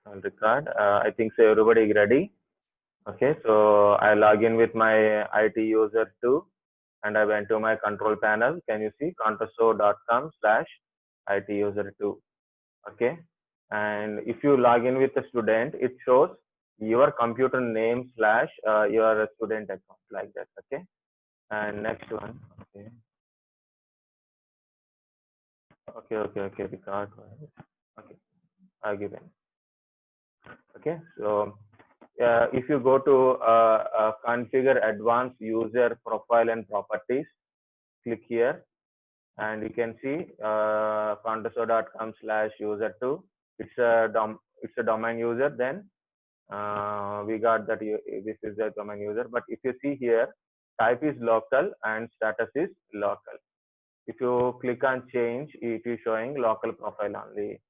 I'll record. I think so everybody ready. Okay, so I log in with my IT user 2 and I went to my control panel. Can you see contestso.com/IT user 2. Okay, and if you log in with a student, it shows your computer name slash your student account like that. Okay, and next one. Okay, okay. Record. Okay, I'll give it. Okay, so if you go to configure advanced user profile and properties, click here and you can see contesto.com/user2. It's a domain user. Then we got that this is the domain user. But if you see here, type is local and status is local. If you click on change, it is showing local profile only.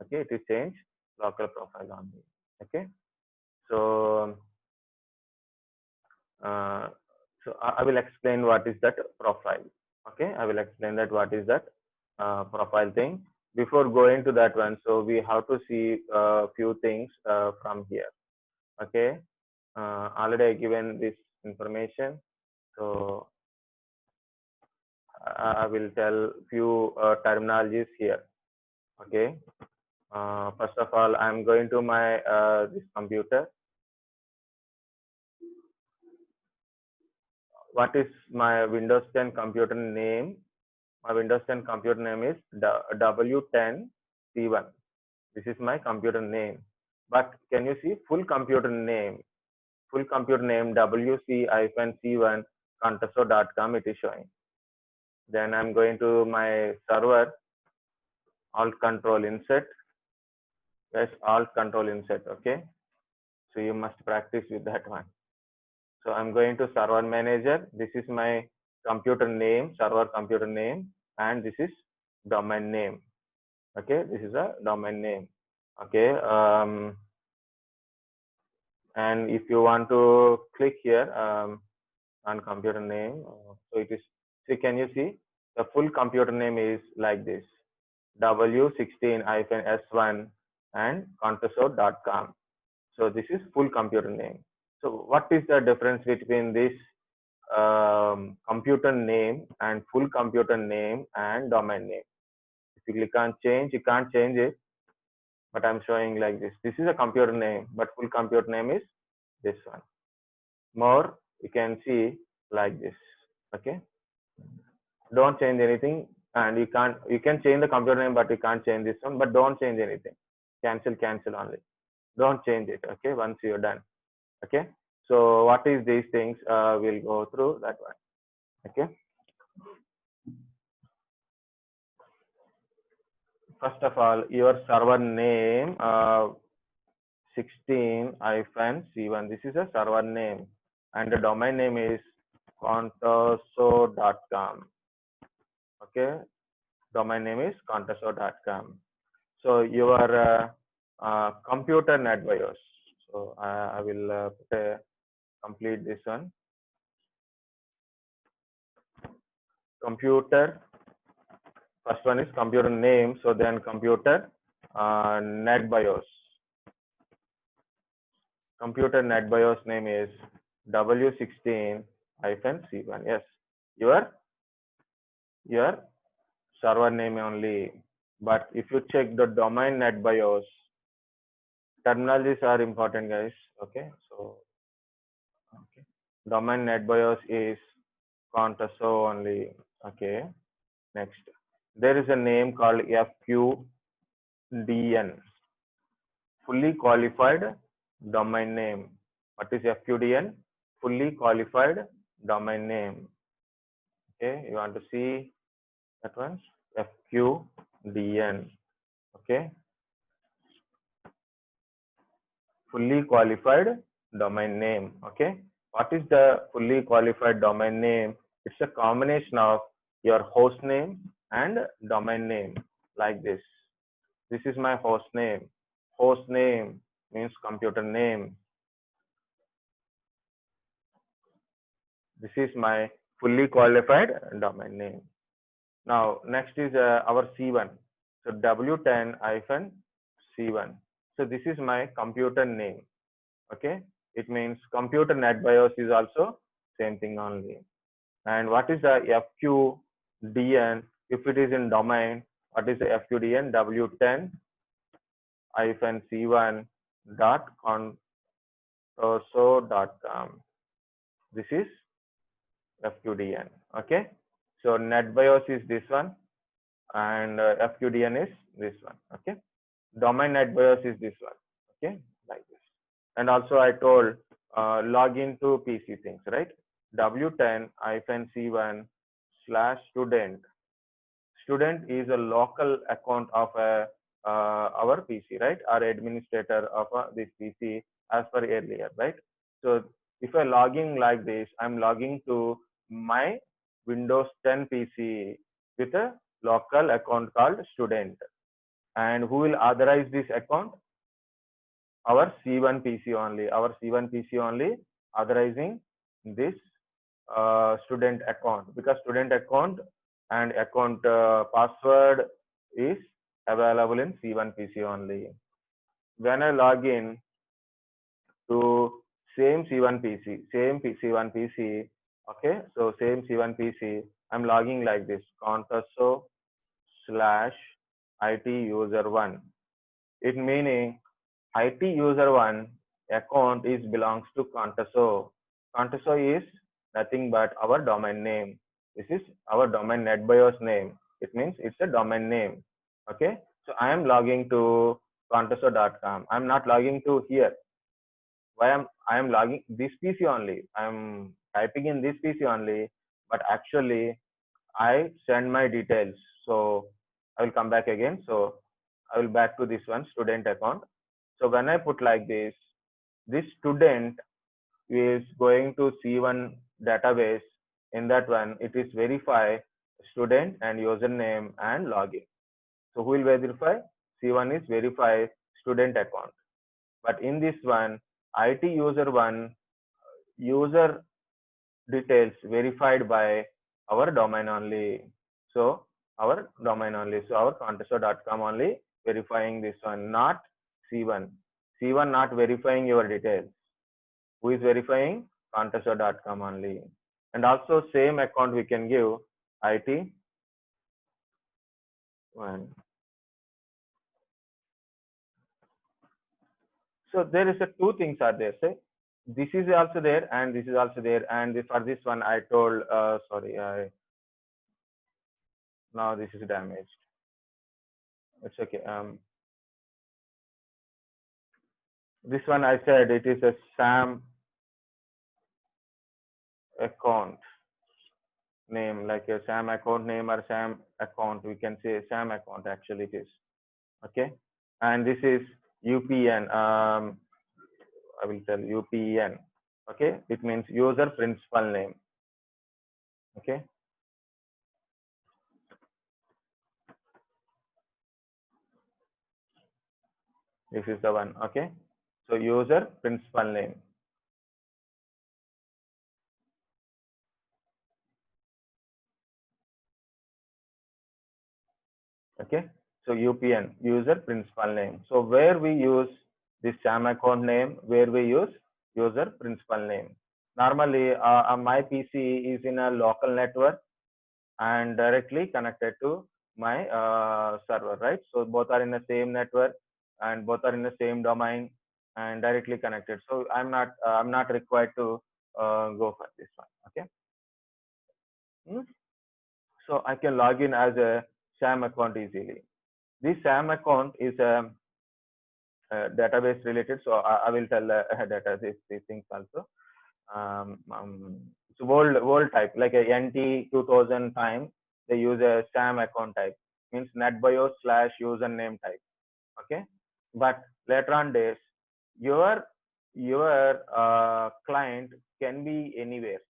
Okay, it is change local profile only. Okay, so uh, I will explain what is that profile. Okay, I will explain that what is that profile thing. Before going to that one, so we have to see a few things from here. Okay, already I given this information, so I will tell few terminologies here. Okay, first of all, I'm going to my this computer. What is my Windows 10 computer name? My Windows 10 computer name is W10C1. This is my computer name. But can you see full computer name? Full computer name WC-C1 contesto.com it is showing. Then I'm going to my server, Alt Control Insert. Yes, Alt Control Insert. Okay. So you must practice with that one. So I'm going to server manager. This is my computer name, server computer name, and this is domain name. Okay, this is a domain name. Okay, and if you want to click here on computer name, so it is. See, can you see the full computer name is like this: W16-S1 and contesto.com. So this is full computer name. So what is the difference between this computer name and full computer name and domain name? If you click on change, you can't change it, but I'm showing like this. This is a computer name, but full computer name is this one. More, you can see like this. Okay. Don't change anything, and you can change the computer name, but you can't change this one. But don't change anything. Cancel only. Don't change it. Okay. Once you're done. Okay. So what is these things? We'll go through that one. Okay. First of all, your server name 16-C1. This is a server name, and the domain name is contesto.com. Okay, domain name is contesto.com. So your computer NetBIOS. So I will complete this one. Computer. First one is computer name. So then computer NetBIOS. Computer NetBIOS name is W16-C1. Yes, your server name only. But if you check the domain NetBIOS, terminologies are important, guys. Okay, so okay, domain NetBIOS is contesto only. Okay, next there is a name called FQDN, fully qualified domain name. What is FQDN? Fully qualified domain name. Okay, you want to see that one? FQDN. Okay, fully qualified domain name. Okay, what is the fully qualified domain name? It's a combination of your host name and domain name like this. This is my host name. Host name means computer name. This is my fully qualified domain name. Now next is our C1. So W10-C1. So this is my computer name. Okay, it means computer NetBIOS is also same thing only. And what is the FQDN? If it is in domain, what is the FQDN? W10-C1 dot contoso.com. This is FQDN. Okay, so NetBIOS is this one, and FQDN is this one. Okay, domain NetBIOS is this one. Okay, like this. And also I told login to PC things, right? W10-C1/student. Student is a local account of our PC, right? Our administrator of this PC as per earlier, right? So if I logging like this, I'm logging to my Windows 10 PC with a local account called student. And who will authorize this account? Our C1 PC only. Our C1 PC only authorizing this student account, because student account and account password is available in C1 PC only. When I log in to same C1 PC, C1 PC, okay, so same C1 PC, I'm logging like this, contoso/IT user 1. It meaning IT user 1 account is belongs to Contoso. Contoso is nothing but our domain name. This is our domain NetBIOS name. It means it's a domain name. Okay. So I am logging to contoso.com. I'm not logging to here. I am logging this PC only. I'm typing in this PC only, but actually I send my details. So I will come back again. So I will back to this one, student account. So when I put like this student is going to C1 database. In that one, it is verify student and username and login. So who will verify? C1 is verify student account. But in this one, IT user 1 user details verified by our domain only. So our domain only. So our contoso.com only verifying this one, not C1. C1 not verifying your details. Who is verifying? Contoso.com only. And also same account we can give IT one. So there is a two things are there. Say this is also there and this is also there. And for this one I told sorry, now this is damaged. It's okay. This one I said it is a SAM account name, like a SAM account name or SAM account. We can say SAM account actually it is. Okay. And this is UPN. I will tell UPN. Okay. It means user principal name. Okay. This is the one. Okay. So user principal name. Okay. So UPN, user principal name. So where we use this SAM account name, where we use user principal name. Normally, my PC is in a local network and directly connected to my server, right? So both are in the same network and both are in the same domain and directly connected. So I'm not required to go for this one. Okay. So I can log in as a SAM account easily. This SAM account is a database related. So I will tell data these things also. It's world type like a NT 2000 time. They use a SAM account type, means NetBIOS/username type. Okay, but later on days, your client can be anywhere.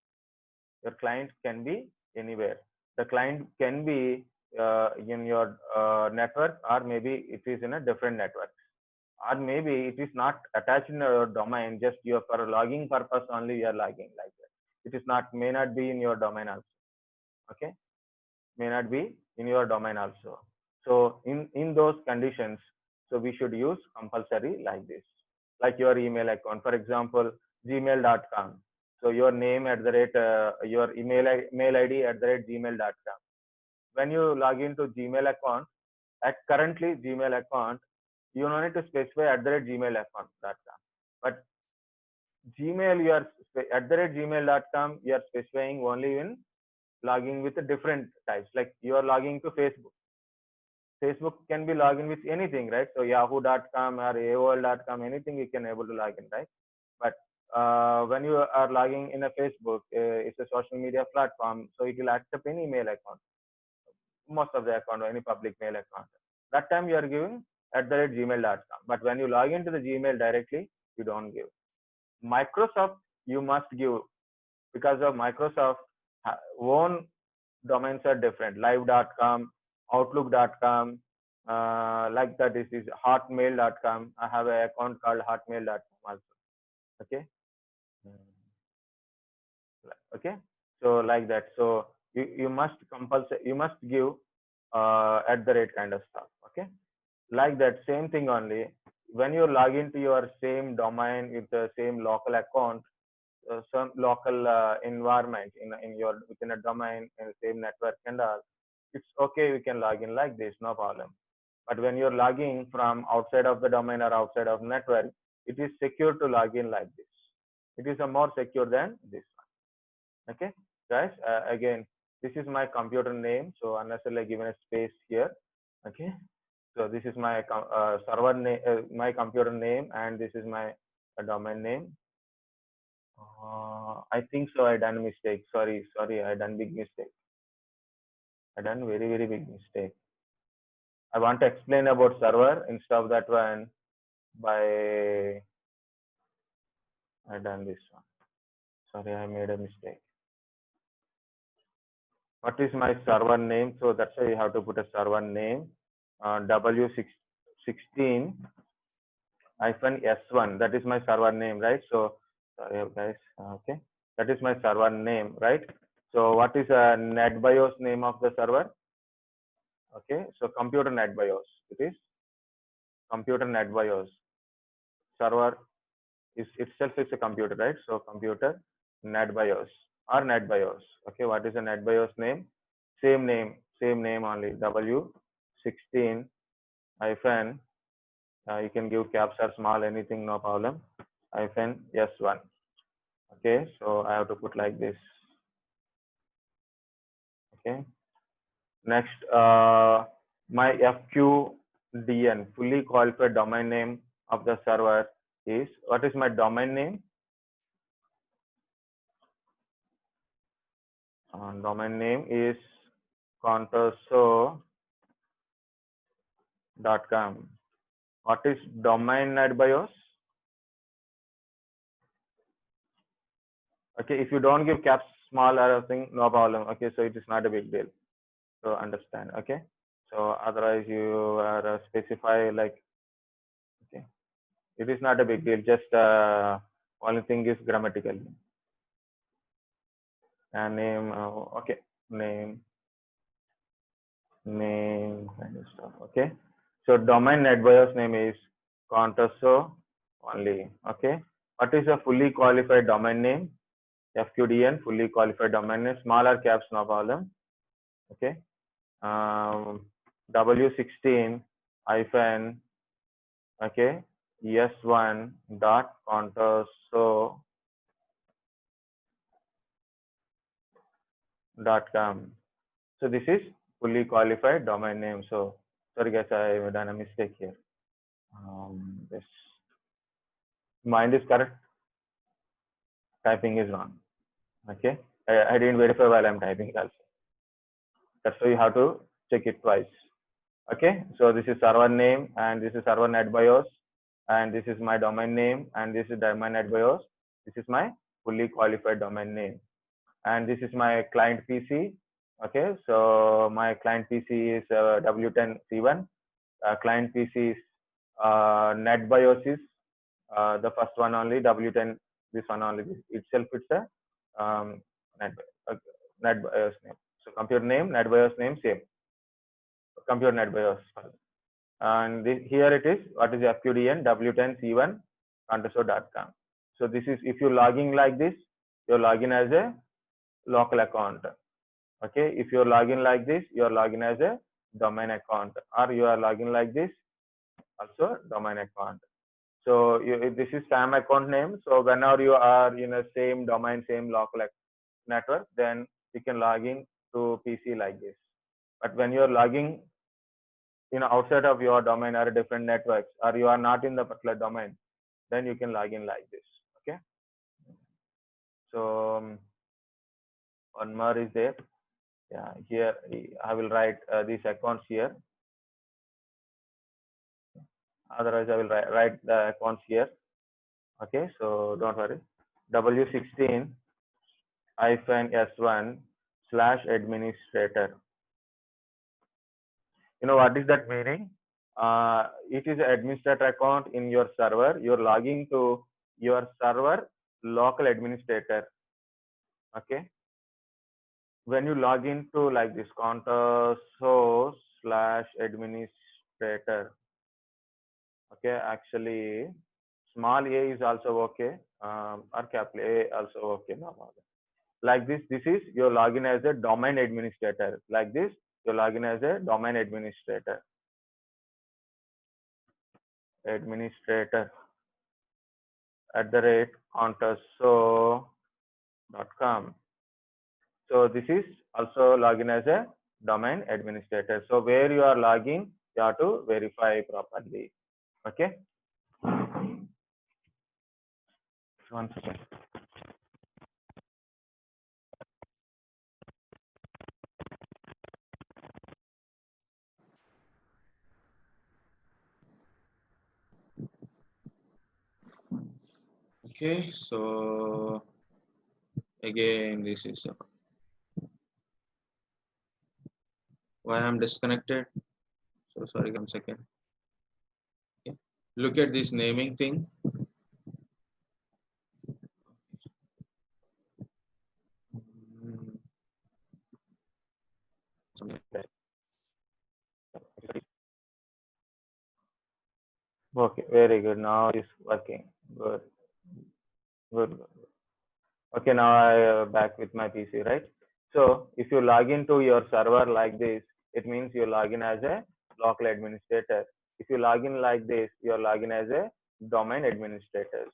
Your client can be anywhere. The client can be in your network, or maybe it is in a different network, or maybe it is not attached in your domain, just your for logging purpose only you are logging like that. It is not, may not be in your domain also. Okay, may not be in your domain also. So in those conditions, So we should use compulsory like this, like your email account, for example, gmail.com. So your name at the rate, your mail ID at the rate gmail.com. When you log into Gmail account, at currently Gmail account, you don't need to specify at the rate gmail.com. But Gmail, you are at the rate gmail.com, you are specifying only in logging with different types. Like you are logging to Facebook. Facebook can be logged in with anything, right? So yahoo.com or AOL.com, anything you can able to log in, right? But when you are logging in a Facebook, it's a social media platform, so it will accept any mail account, most of the account or any public mail account. That time you are giving at the rate gmail.com. But when you log into the Gmail directly, you don't give. Microsoft, you must give, because of Microsoft own domains are different. Live.com, Outlook.com, like that. This is Hotmail.com. I have an account called Hotmail.com also. Okay. Okay. So like that. So you must compulsory. You must give at the rate kind of stuff. Okay. Like that, same thing only. When you log into your same domain with the same local account, some local environment in your within a domain in the same network and all, it's okay, we can log in like this, no problem. But when you're logging from outside of the domain or outside of network, it is secure to log in like this. It is a more secure than this one. Okay, guys, again, this is my computer name, so unnecessarily given a space here. Okay, so this is my server name, my computer name, and this is my domain name. I think so. I done mistake. Sorry. I done big mistake. I done very big mistake. I want to explain about server instead of that one. By I done this one. Sorry, I made a mistake. What is my server name? So that's why you have to put a server name. W16-S1. That is my server name, right? So sorry guys. Okay, that is my server name, right? So what is a NetBIOS name of the server? Okay, so computer NetBIOS. It is computer NetBIOS. Server is itself is a computer, right? So computer NetBIOS or NetBIOS. Okay, what is a NetBIOS name? Same name only. W16 hyphen. You can give caps or small, anything, no problem. Hyphen S1. Okay, so I have to put like this. Okay. Next, my FQDN, fully qualified domain name of the server is, what is my domain name? Domain name is contoso.com. What is domain NetBIOS? Okay, if you don't give caps small or thing, no problem. Okay, so it is not a big deal. So understand. Okay, so otherwise you are specify like, okay, it is not a big deal. Just only thing is grammatical. And name, okay, name kind of stuff. Okay, so domain NetBIOS name is Contoso only. Okay, what is a fully qualified domain name? FQDN, fully qualified domain name, smaller caps, no problem. Okay, W16 hyphen, okay, S1 dot contoso.com. So this is fully qualified domain name. So sorry guys, I have done a mistake here. This mind is correct, typing is wrong. Okay, I didn't verify while I'm typing also. That's why you have to check it twice. Okay, so this is server name and this is server NetBIOS and this is my domain name and this is domain NetBIOS. This is my fully qualified domain name and this is my client PC. Okay, so my client PC is W10 C1. Client PC is NetBIOS is the first one only, W10, this one only, this itself it's a NetBIOS name. So computer name, NetBIOS name, same. Computer NetBIOS. and here it is, what is FQDN w10c1 contestso.com. So this is, if you logging like this, you're logging as a local account. Okay, if you're logging like this, you're logging as a domain account, or you are logging like this, also domain account. So this is SAM account name. So whenever you are in a same domain, same local network, then you can log in to PC like this. But when you're logging outside of your domain or different networks, or you are not in the particular domain, then you can log in like this. Okay. So one more is there. Yeah, here I will write these accounts here. Otherwise, I will write the accounts here. Okay, so don't worry. W16-S1/administrator. What is that meaning? It is an administrator account in your server. You're logging to your server local administrator. Okay. When you log into like this contestso/administrator. Okay, actually small a is also okay, or capital A also okay. No problem. Like this is your login as a domain administrator. Like this, your login as a domain administrator. @contestso.com. So this is also login as a domain administrator. So where you are logging, you have to verify properly. Okay. 1 second. Okay, so again, this is why I'm disconnected. So sorry, 1 second. Okay. Look at this naming thing. Okay, very good. Now it's working. Good. Okay, now I back with my PC, right? So if you log into your server like this, it means you log in as a local administrator. If you log in like this, you are logging as a domain administrator.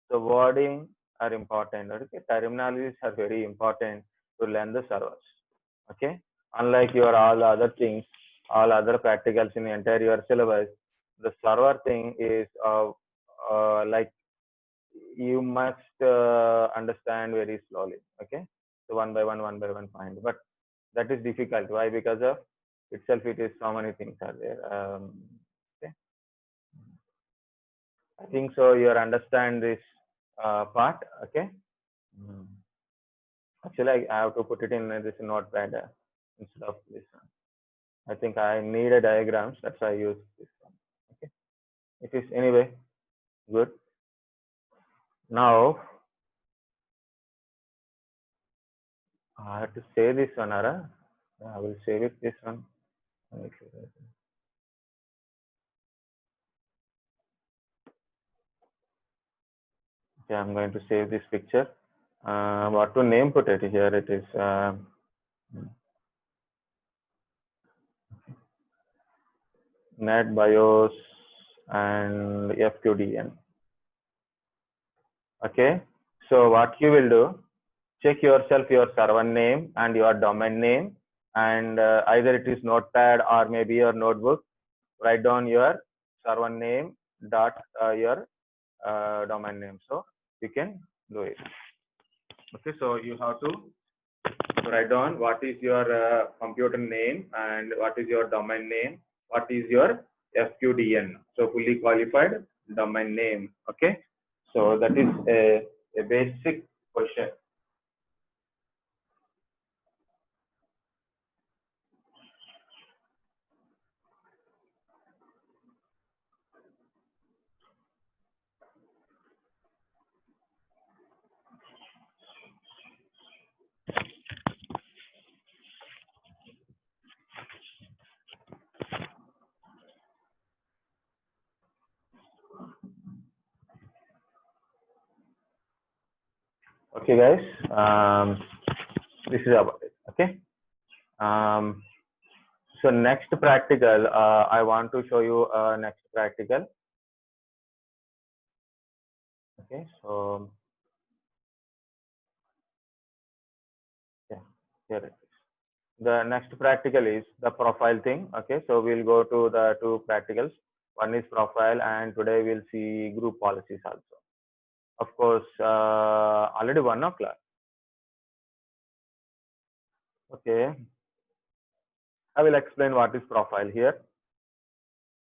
So wording are important. Okay, terminologies are very important to learn the servers. Okay, unlike your all other things, all other practicals in the entire your syllabus, the server thing is like you must understand very slowly. Okay, so one by one find, but that is difficult. Why? Because of itself, it is so many things are there. Okay, I think so. You understand this part. Okay. Actually, I have to put it in this notepad instead of this one. I think I need a diagrams. That's why I use this one. Okay. It is anyway good. Now I have to save this one, Ara. I will save it this one. Okay, I'm going to save this picture. What to name put it here? It is NetBIOS and FQDN. Okay, so what you will do, check yourself your server name and your domain name, and either it is notepad or maybe your notebook. Write down your server name dot your domain name, so you can do it. Okay, so you have to write down what is your computer name and what is your domain name, what is your FQDN, so fully qualified domain name. Okay, so that is a basic question. Okay, guys. This is about it. Okay. So next practical, I want to show you next practical. Okay. So yeah, here it is. The next practical is the profile thing. Okay. So we'll go to the two practicals. One is profile, and today we'll see group policies also. Of course, already 1 o'clock. Okay. I will explain what is profile here.